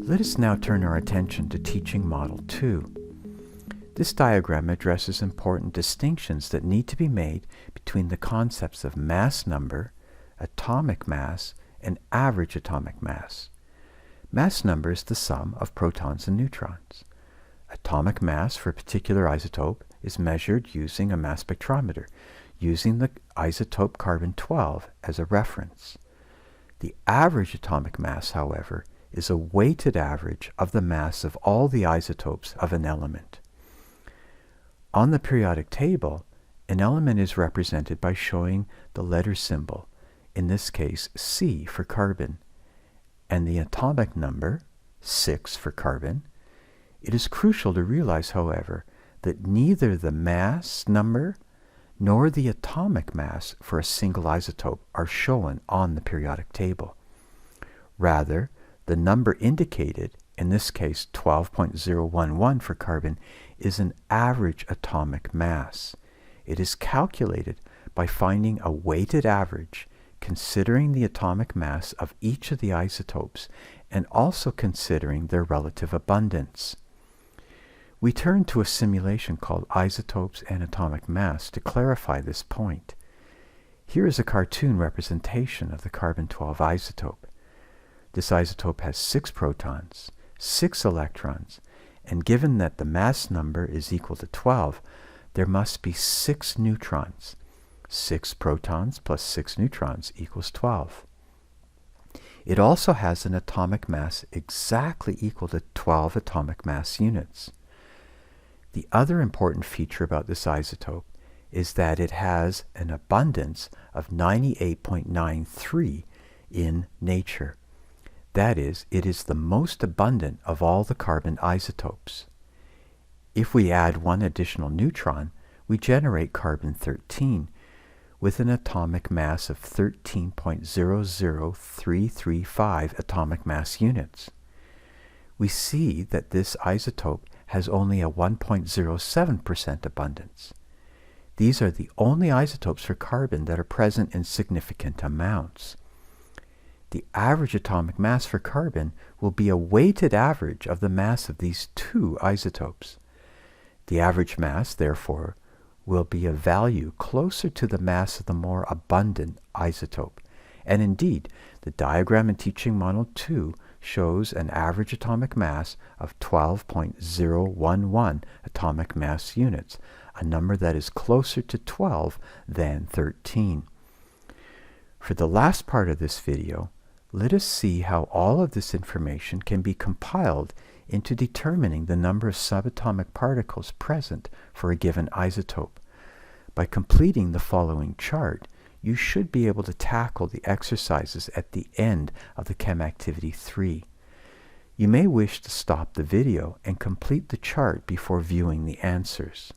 Let us now turn our attention to teaching Model 2. This diagram addresses important distinctions that need to be made between the concepts of mass number, atomic mass, and average atomic mass. Mass number is the sum of protons and neutrons. Atomic mass for a particular isotope is measured using a mass spectrometer, using the isotope carbon-12 as a reference. The average atomic mass, however, is a weighted average of the mass of all the isotopes of an element. On the periodic table, an element is represented by showing the letter symbol, in this case C for carbon, and the atomic number, 6 for carbon. It is crucial to realize, however, that neither the mass number nor the atomic mass for a single isotope are shown on the periodic table. Rather, the number indicated, in this case 12.011 for carbon, is an average atomic mass. It is calculated by finding a weighted average, considering the atomic mass of each of the isotopes and also considering their relative abundance. We turn to a simulation called Isotopes and Atomic Mass to clarify this point. Here is a cartoon representation of the carbon-12 isotope. This isotope has 6 protons, 6 electrons, and given that the mass number is equal to 12, there must be 6 neutrons. 6 protons plus 6 neutrons equals 12. It also has an atomic mass exactly equal to 12 atomic mass units. The other important feature about this isotope is that it has an abundance of 98.93 in nature. That is, it is the most abundant of all the carbon isotopes. If we add one additional neutron, we generate carbon-13 with an atomic mass of 13.00335 atomic mass units. We see that this isotope has only a 1.07% abundance. These are the only isotopes for carbon that are present in significant amounts. The average atomic mass for carbon will be a weighted average of the mass of these 2 isotopes. The average mass, therefore, will be a value closer to the mass of the more abundant isotope. And indeed, the diagram in Teaching Model 2 shows an average atomic mass of 12.011 atomic mass units, a number that is closer to 12 than 13. For the last part of this video, let us see how all of this information can be compiled into determining the number of subatomic particles present for a given isotope. By completing the following chart, you should be able to tackle the exercises at the end of the chemact 3. You may wish to stop the video and complete the chart before viewing the answers.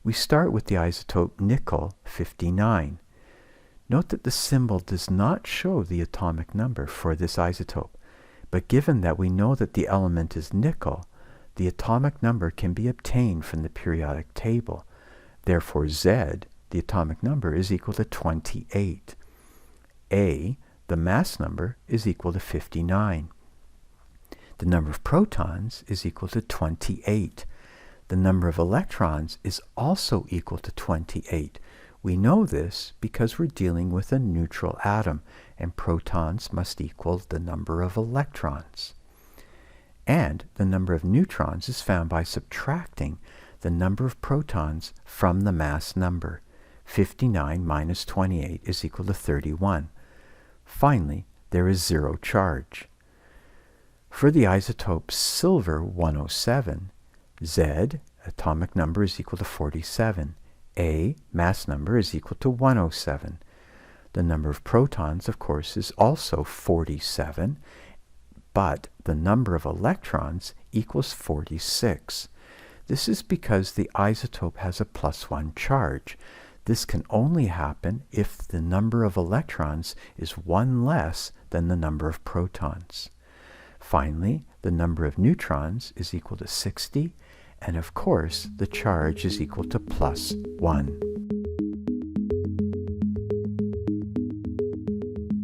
We start with the isotope nickel 59. Note that the symbol does not show the atomic number for this isotope, but given that we know that the element is nickel, the atomic number can be obtained from the periodic table. Therefore, Z, the atomic number, is equal to 28. A, the mass number, is equal to 59. The number of protons is equal to 28. The number of electrons is also equal to 28. We know this because we're dealing with a neutral atom, and protons must equal the number of electrons. And the number of neutrons is found by subtracting the number of protons from the mass number. 59 minus 28 is equal to 31. Finally, there is 0 charge. For the isotope silver 107, Z, atomic number, is equal to 47. A, mass number, is equal to 107. The number of protons, of course, is also 47, but the number of electrons equals 46. This is because the isotope has a +1 charge. This can only happen if the number of electrons is 1 less than the number of protons. Finally, the number of neutrons is equal to 60, and of course, the charge is equal to +1.